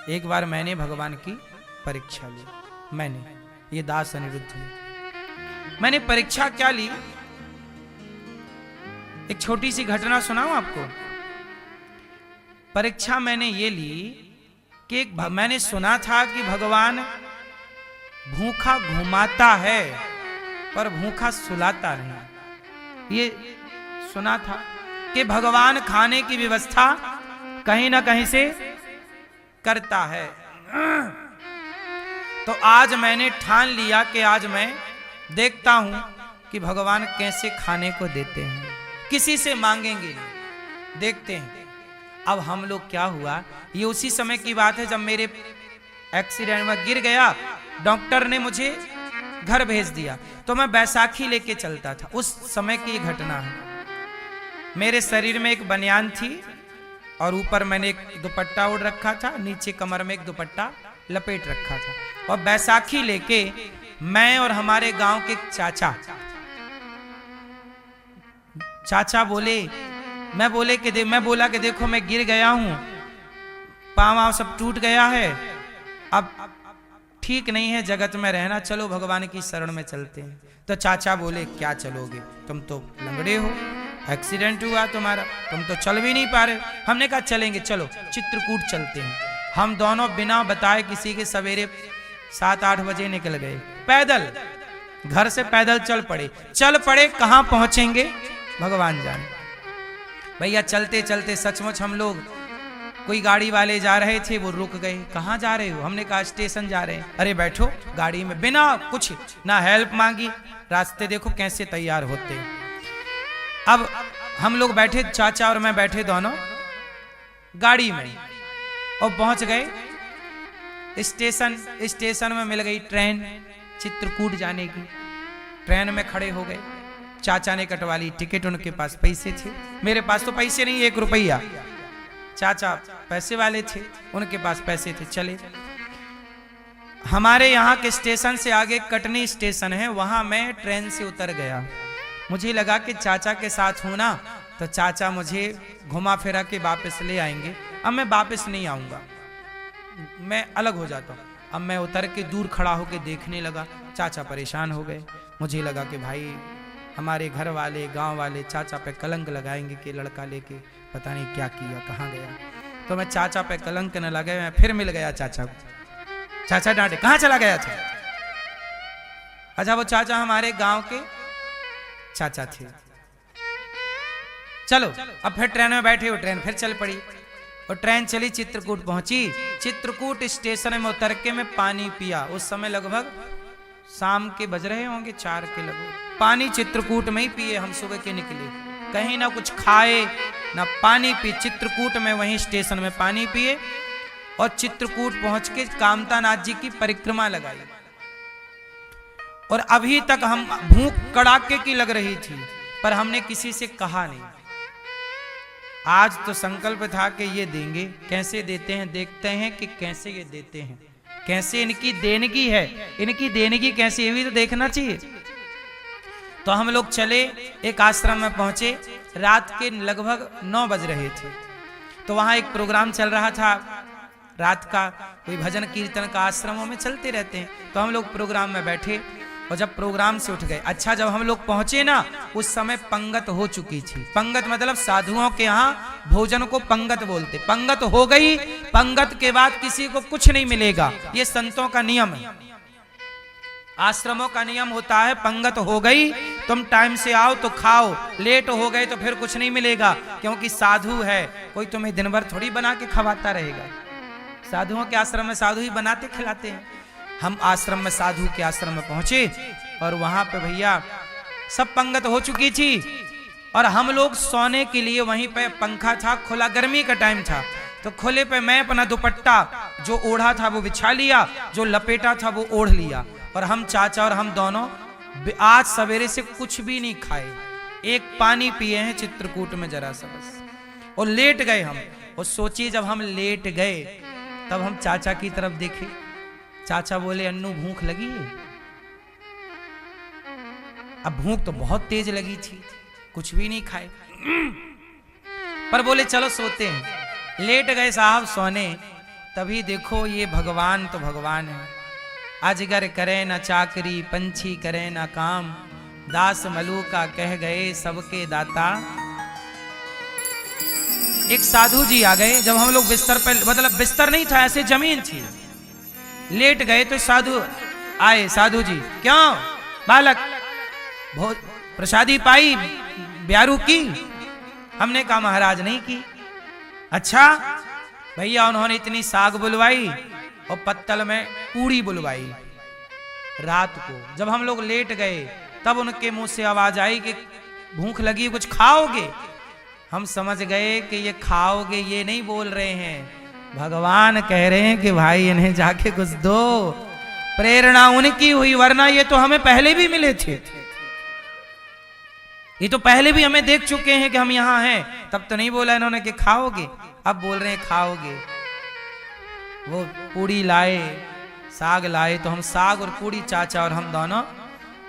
एक बार मैंने भगवान की परीक्षा ली। मैंने, ये दास अनिरुद्ध ने, मैंने परीक्षा क्या ली, एक छोटी सी घटना सुनाऊं आपको। परीक्षा मैंने ये ली कि मैंने सुना था कि भगवान भूखा घुमाता है पर भूखा सुलाता नहीं। ये सुना था कि भगवान खाने की व्यवस्था कहीं ना कहीं से करता है। तो आज मैंने ठान लिया कि आज मैं देखता हूं कि भगवान कैसे खाने को देते हैं, किसी से मांगेंगे नहीं, देखते हैं। अब हम लोग क्या हुआ, ये उसी समय की बात है जब मेरे एक्सीडेंट में गिर गया, डॉक्टर ने मुझे घर भेज दिया, तो मैं बैसाखी लेके चलता था। उस समय की घटना है। मेरे शरीर में एक बनियान थी और ऊपर मैंने एक दुपट्टा ओढ़ रखा था, नीचे कमर में एक दुपट्टा लपेट रखा था। और बैसाखी लेके मैं और हमारे गांव के चाचा बोले, मैं बोला कि देखो मैं गिर गया हूं, पाँव सब टूट गया है, अब ठीक नहीं है जगत में रहना, चलो भगवान की शरण में चलते हैं। तो चाचा बोले क्या चलोगे, तुम तो लंगड़े हो, एक्सीडेंट हुआ तुम्हारा, तुम तो चल भी नहीं पा रहे। हमने कहा चलेंगे, चलो चित्रकूट चलते हैं। हम दोनों बिना बताए किसी के सवेरे 7-8 बजे निकल गए, पैदल, घर से पैदल चल पड़े। कहां पहुंचेंगे भगवान जाने। भैया चलते चलते सचमुच हम लोग, कोई गाड़ी वाले जा रहे थे, वो रुक गए, कहां जा रहे हो, हमने कहा स्टेशन जा रहे हैं। अरे बैठो गाड़ी में, बिना कुछ ना हेल्प मांगी, रास्ते देखो कैसे तैयार होते हैं। अब हम लोग बैठे, चाचा और मैं बैठे दोनों गाड़ी में, और पहुंच गए स्टेशन में मिल गई ट्रेन चित्रकूट जाने की। ट्रेन में खड़े हो गए, चाचा ने कटवा ली टिकट, उनके पास पैसे थे, मेरे पास तो पैसे नहीं, 1 रुपया। चाचा पैसे वाले थे, उनके पास पैसे थे। चले, हमारे यहाँ के स्टेशन से आगे कटनी स्टेशन है, वहां मैं ट्रेन से उतर गया। मुझे लगा कि चाचा के साथ हूं ना, तो चाचा मुझे घुमा फिरा के वापस ले आएंगे। अब मैं वापस नहीं आऊंगा, मैं अलग हो जाता हूं। अब मैं उतर के दूर खड़ा होकर देखने लगा, चाचा परेशान हो गए। मुझे लगा कि भाई हमारे घर वाले, गांव वाले चाचा पे कलंक लगाएंगे कि लड़का लेके पता नहीं क्या किया, कहाँ गया। तो मैं चाचा पे कलंक न लगे, मैं फिर मिल गया चाचा को। चाचा डांटे, कहाँ चला गया था। अच्छा, वो चाचा हमारे गांव के चाचा थे। चलो, अब फिर ट्रेन में बैठे हो, ट्रेन फिर चल पड़ी, और ट्रेन चली, चित्रकूट पहुंची। चित्रकूट स्टेशन में उतर के मैं पानी पिया। उस समय लगभग शाम के बज रहे होंगे 4 के लगभग। पानी चित्रकूट में ही पिए हम, सुबह के निकले, कहीं ना कुछ खाए ना पानी पी। चित्रकूट में वहीं स्टेशन में पानी पिए और चित्रकूट पहुंच के कामतानाथ जी की परिक्रमा लगाई। और अभी तक हम, भूख कड़ाके की लग रही थी, पर हमने किसी से कहा नहीं। आज तो संकल्प था कि ये देंगे, कैसे देते हैं देखते हैं कि कैसे ये देते हैं, कैसे इनकी देनगी है, इनकी देनगी कैसे, ये भी तो देखना चाहिए। तो हम लोग चले, एक आश्रम में पहुंचे, रात के लगभग 9 बज रहे थे। तो वहां एक प्रोग्राम चल रहा था रात का, कोई भजन कीर्तन का आश्रमों में चलते रहते हैं। तो हम लोग प्रोग्राम में बैठे, और जब प्रोग्राम से उठ गए, अच्छा जब हम लोग पहुंचे ना, उस समय पंगत हो चुकी थी। पंगत मतलब साधुओं के यहाँ भोजन को पंगत बोलते। पंगत हो गई, पंगत के बाद किसी को कुछ नहीं मिलेगा, ये संतों का नियम है, आश्रमों का नियम होता है। पंगत हो गई, तुम टाइम से आओ तो खाओ, लेट हो गए तो फिर कुछ नहीं मिलेगा, क्योंकि साधु है, कोई तुम्हें दिन भर थोड़ी बना के खवाता रहेगा। साधुओं के आश्रम में साधु ही बनाते खिलाते हैं। हम आश्रम में, साधु के आश्रम में पहुंचे, और वहां पे भैया सब पंगत हो चुकी थी, और हम लोग सोने के लिए वहीं पे पंखा था खुला, गर्मी का टाइम था, तो खुले पे मैं अपना दुपट्टा जो ओढ़ा था वो बिछा लिया, जो लपेटा था वो ओढ़ लिया। और हम चाचा और हम दोनों आज सवेरे से कुछ भी नहीं खाए, एक पानी पिए हैं चित्रकूट में जरा सा बस, और लेट गए हम। और सोचिए जब हम लेट गए तब हम चाचा की तरफ देखे, चाचा बोले अन्नू भूख लगी है। अब भूख तो बहुत तेज लगी थी, कुछ भी नहीं खाए, पर बोले चलो सोते हैं। लेट गए साहब सोने, तभी देखो ये भगवान तो भगवान है। अजगर करे न चाकरी, पंछी करे न काम, दास मलूका कह गए सबके दाता। एक साधु जी आ गए, जब हम लोग बिस्तर पर, मतलब बिस्तर नहीं था, ऐसे जमीन थी, लेट गए तो साधु आए। साधु जी, क्यों बालक, बहुत प्रसादी पाई ब्यारू की? हमने कहा महाराज नहीं की। अच्छा भैया, उन्होंने इतनी साग बुलवाई और पत्तल में पूड़ी बुलवाई। रात को जब हम लोग लेट गए तब उनके मुंह से आवाज आई कि भूख लगी, कुछ खाओगे? हम समझ गए कि ये खाओगे ये नहीं बोल रहे हैं, भगवान कह रहे हैं कि भाई इन्हें जाके कुछ दो। प्रेरणा उनकी हुई, वरना ये तो हमें पहले भी मिले थे, ये तो पहले भी हमें देख चुके हैं कि हम यहां हैं। तब तो नहीं बोला इन्होंने कि खाओगे, अब बोल रहे हैं खाओगे। वो पूड़ी लाए, साग लाए, तो हम साग और पूड़ी चाचा और हम दोनों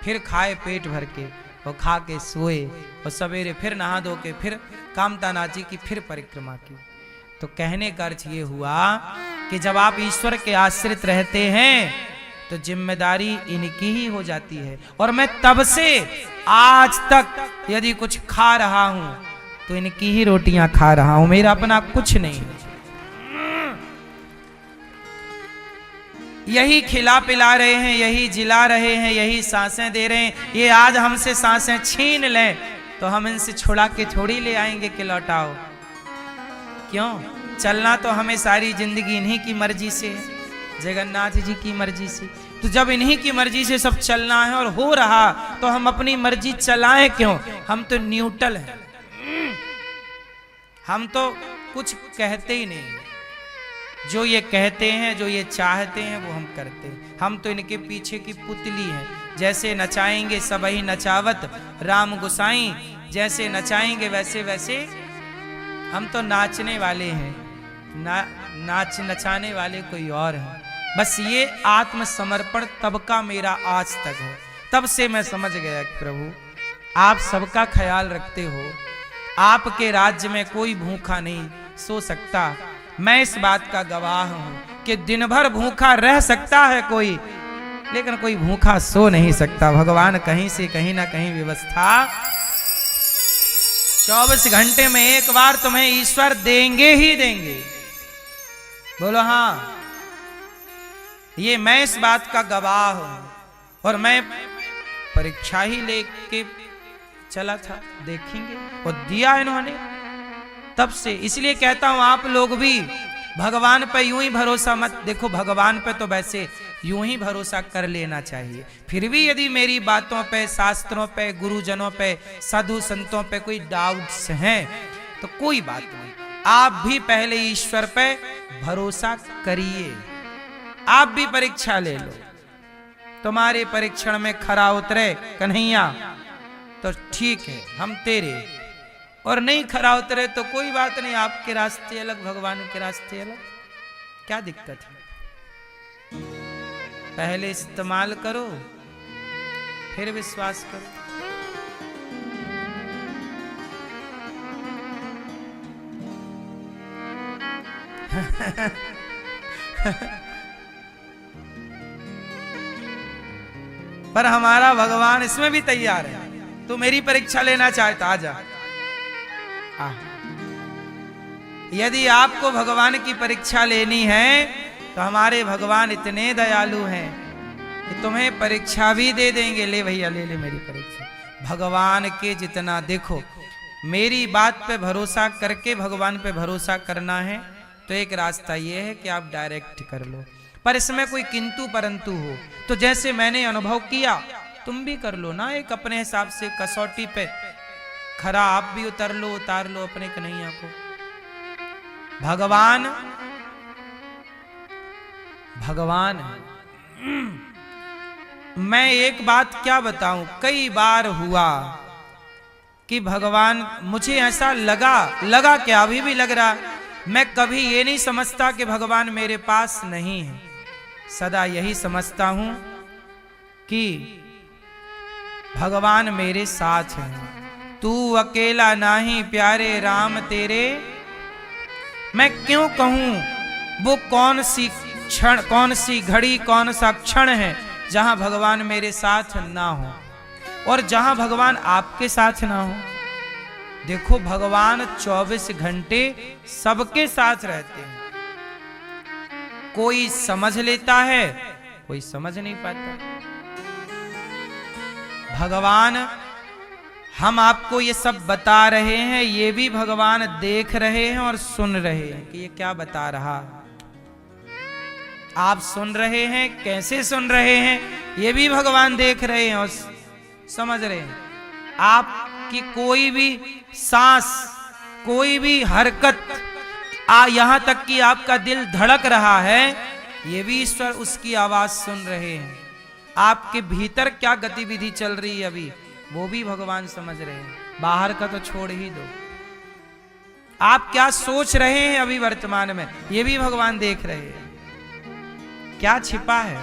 फिर खाए पेट भर के, और खा के सोए, और सवेरे फिर नहा धो के फिर कामतानाथ जी की फिर परिक्रमा की। तो कहने का अर्थ ये हुआ कि जब आप ईश्वर के आश्रित रहते हैं तो जिम्मेदारी इनकी ही हो जाती है। और मैं तब से आज तक यदि कुछ खा रहा हूं तो इनकी ही रोटियां खा रहा हूं, मेरा अपना कुछ नहीं। यही खिला पिला रहे हैं, यही जिला रहे हैं, यही सांसें दे रहे हैं। ये आज हमसे सांसें छीन लें तो हम इनसे छुड़ा के थोड़ी ले आएंगे कि लौटाओ। क्यों? चलना तो हमें सारी जिंदगी इन्हीं की मर्जी से है, जगन्नाथ जी की मर्जी से। तो जब इन्हीं की मर्जी से सब चलना है और हो रहा, तो हम अपनी मर्जी चलाएं क्यों? हम तो न्यूट्रल हैं, हम तो कुछ कहते ही नहीं। जो ये कहते हैं, जो ये चाहते हैं, वो हम करते हैं। हम तो इनके पीछे की पुतली हैं। जैसे नचाएंगे सबही नचावत राम गुसाई, जैसे नचाएंगे वैसे वैसे हम तो नाचने वाले हैं, नचाने वाले कोई और हैं। बस ये आत्मसमर्पण तब का मेरा आज तक है। तब से मैं समझ गया कि प्रभु आप सबका ख्याल रखते हो, आपके राज्य में कोई भूखा नहीं सो सकता। मैं इस बात का गवाह हूं कि दिन भर भूखा रह सकता है कोई, लेकिन कोई भूखा सो नहीं सकता। भगवान कहीं से कहीं ना कहीं व्यवस्था 24 घंटे में एक बार तुम्हें ईश्वर देंगे ही देंगे। बोलो हाँ। ये मैं इस बात का गवाह हूं, और मैं परीक्षा ही लेके चला था, देखेंगे, और दिया इन्होंने तब से। इसलिए कहता हूं आप लोग भी भगवान पे यूं ही भरोसा मत देखो, भगवान पे तो वैसे यूं ही भरोसा कर लेना चाहिए। फिर भी यदि मेरी बातों पे, शास्त्रों पे, गुरुजनों पे, साधु संतों पे कोई डाउट्स हैं तो कोई बात नहीं, आप भी पहले ईश्वर पे भरोसा करिए। आप भी परीक्षा ले लो, तुम्हारे परीक्षण में खरा उतरे कन्हैया तो ठीक है, हम तेरे, और नहीं खरा उतरे तो कोई बात नहीं, आपके रास्ते अलग, भगवान के रास्ते अलग, क्या दिक्कत है। पहले इस्तेमाल करो फिर विश्वास करो। पर हमारा भगवान इसमें भी तैयार है। तू मेरी परीक्षा लेना चाहता आजा। यदि आपको भगवान की परीक्षा लेनी है तो हमारे भगवान इतने दयालु हैं कि तुम्हें परीक्षा भी दे देंगे। ले भैया ले ले मेरी परीक्षा। भगवान के जितना देखो, मेरी बात पे भरोसा करके भगवान पे भरोसा करना है तो एक रास्ता ये है कि आप डायरेक्ट कर लो, पर इसमें कोई किंतु परंतु हो तो जैसे मैंने अनुभव किया तुम भी कर लो ना, एक अपने हिसाब से कसौटी पे खरा आप भी उतार लो अपने कन्हैया को। भगवान भगवान मैं एक बात क्या बताऊं, कई बार हुआ कि भगवान, मुझे ऐसा लगा क्या अभी भी लग रहा, मैं कभी ये नहीं समझता कि भगवान मेरे पास नहीं है, सदा यही समझता हूं कि भगवान मेरे साथ है। तू अकेला नाही प्यारे राम तेरे, मैं क्यों कहूं वो कौन सी क्षण, कौन सी घड़ी, कौन सा क्षण है जहां भगवान मेरे साथ ना हो और जहां भगवान आपके साथ ना हो। देखो भगवान 24 घंटे सबके साथ रहते हैं। कोई समझ लेता है, कोई समझ नहीं पाता। भगवान, हम आपको ये सब बता रहे हैं, ये भी भगवान देख रहे हैं और सुन रहे हैं कि ये क्या बता रहा है। आप सुन रहे हैं, कैसे सुन रहे हैं, ये भी भगवान देख रहे हैं और समझ रहे हैं। आपकी कोई भी सांस, कोई भी हरकत, यहां तक कि आपका दिल धड़क रहा है, ये भी ईश्वर उसकी आवाज सुन रहे हैं। आपके भीतर क्या गतिविधि चल रही है अभी, वो भी भगवान समझ रहे हैं। बाहर का तो छोड़ ही दो, आप क्या सोच रहे हैं अभी वर्तमान में, ये भी भगवान देख रहे हैं। क्या छिपा है?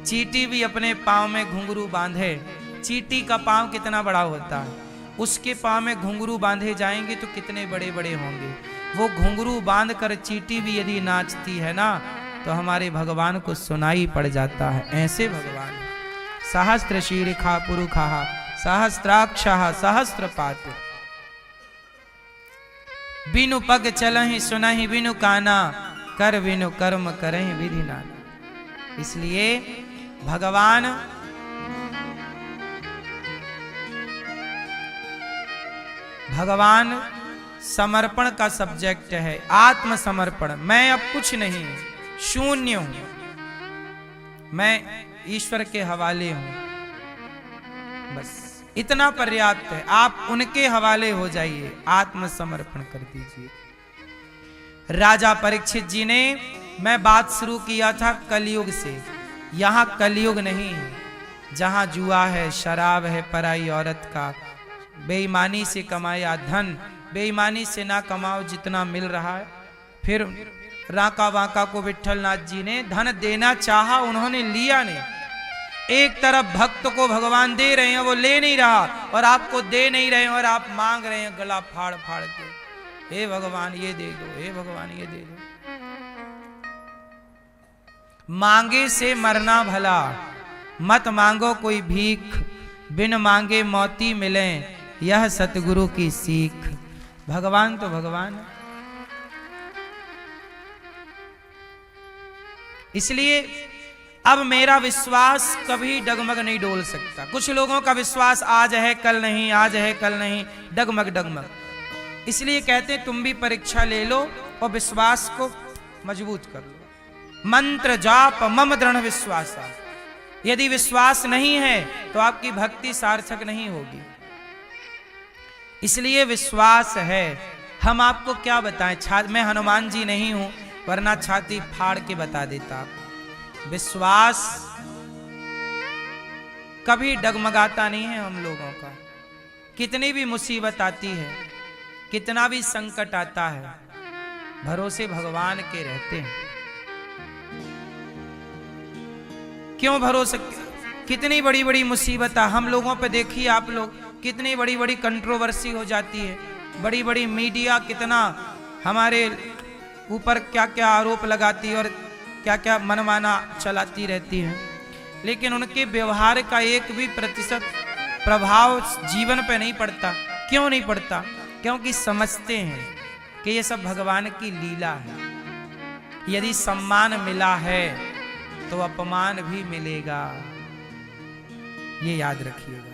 चींटी भी अपने पांव में घुंघरू बांधे, चींटी का पांव कितना बड़ा होता है, उसके पांव में घुंघरू बांधे जाएंगे तो कितने बड़े बड़े होंगे। वो घुंघरू बांध कर चींटी भी यदि नाचती है ना, तो हमारे भगवान को सुनाई पड़ जाता है। ऐसे भगवान सहस्त्र शीर्षा पुरुषा सहस्त्राक्षः सहस्त्रपात, बिनु पग चलहि सुनहि बिनु काना, कर बिनु कर्म करहि विधि नाना। इसलिए भगवान समर्पण का सब्जेक्ट है, आत्मसमर्पण। मैं अब कुछ नहीं, शून्य हूं, मैं ईश्वर के हवाले हूं, बस इतना पर्याप्त है। आप उनके हवाले हो जाइए, आत्मसमर्पण कर दीजिए। राजा परीक्षित जी ने, मैं बात शुरू किया था कलयुग से, यहां कलयुग नहीं है जहां जुआ है, शराब है, पराई औरत का, बेईमानी से कमाया धन, बेईमानी से ना कमाओ जितना मिल रहा है। फिर राका वाका को विठलनाथ जी ने धन देना चाहा, उन्होंने लिया नहीं। एक तरफ भक्त को भगवान दे रहे हैं, वो ले नहीं रहा, और आपको दे नहीं रहे हैं और आप मांग रहे हैं गला फाड़ फाड़ के, हे भगवान ये दे दो, हे भगवान ये दे दो। मांगे से मरना भला, मत मांगो कोई भीख, बिन मांगे मोती मिले, यह सतगुरु की सीख। भगवान तो भगवान है। इसलिए अब मेरा विश्वास कभी डगमग नहीं डोल सकता। कुछ लोगों का विश्वास आज है कल नहीं, आज है कल नहीं, डगमग डगमग। इसलिए कहते तुम भी परीक्षा ले लो और विश्वास को मजबूत कर लो। मंत्र जाप मम दृढ़ विश्वास। यदि विश्वास नहीं है तो आपकी भक्ति सार्थक नहीं होगी। इसलिए विश्वास है। हम आपको क्या बताएं, मैं हनुमान जी नहीं हूं, वरना छाती फाड़ के बता देता। विश्वास कभी डगमगाता नहीं है हम लोगों का। कितनी भी मुसीबत आती है, कितना भी संकट आता है, भरोसे भगवान के रहते हैं। क्यों भरोसा? कितनी बड़ी बड़ी मुसीबत हम लोगों पे देखिए आप लोग, कितनी बड़ी बड़ी कंट्रोवर्सी हो जाती है, बड़ी बड़ी मीडिया कितना हमारे ऊपर क्या क्या आरोप लगाती है और क्या क्या मनमाना चलाती रहती है, लेकिन उनके व्यवहार का एक भी प्रतिशत प्रभाव जीवन पे नहीं पड़ता। क्यों नहीं पड़ता? क्योंकि समझते हैं कि ये सब भगवान की लीला है। यदि सम्मान मिला है तो अपमान भी मिलेगा, ये याद रखिएगा।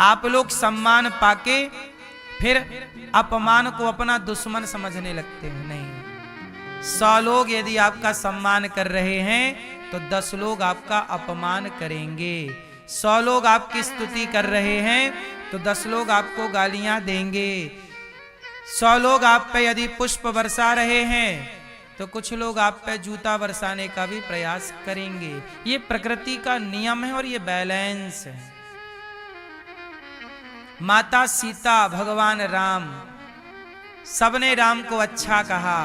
आप लोग सम्मान पाके फिर अपमान को अपना दुश्मन समझने लगते हैं। नहीं, 100 लोग यदि आपका सम्मान कर रहे हैं तो 10 लोग आपका अपमान करेंगे। 100 लोग आपकी स्तुति कर रहे हैं तो 10 लोग आपको गालियां देंगे। 100 लोग आप पे यदि पुष्प बरसा रहे हैं तो कुछ लोग आप पे जूता बरसाने का भी प्रयास करेंगे। ये प्रकृति का नियम है और ये बैलेंस है। माता सीता, भगवान राम, सबने राम को अच्छा कहा,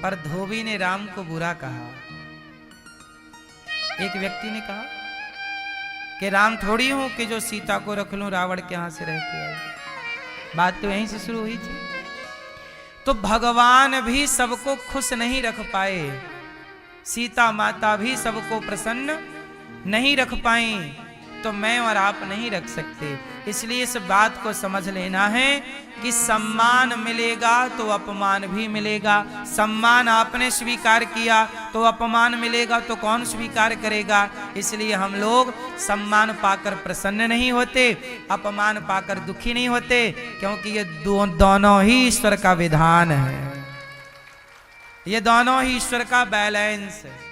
पर धोबी ने राम को बुरा कहा। एक व्यक्ति ने कहा कि राम थोड़ी हूं कि जो सीता को रख लूं रावण के यहां से रह के आए। बात तो यहीं से शुरू हुई थी। तो भगवान भी सबको खुश नहीं रख पाए, सीता माता भी सबको प्रसन्न नहीं रख पाई, तो मैं और आप नहीं रख सकते। इसलिए इस बात को समझ लेना है कि सम्मान मिलेगा तो अपमान भी मिलेगा। सम्मान आपने स्वीकार किया तो अपमान मिलेगा तो कौन स्वीकार करेगा। इसलिए हम लोग सम्मान पाकर प्रसन्न नहीं होते, अपमान पाकर दुखी नहीं होते, क्योंकि ये दोनों ही ईश्वर का विधान है, ये दोनों ही ईश्वर का बैलेंस है।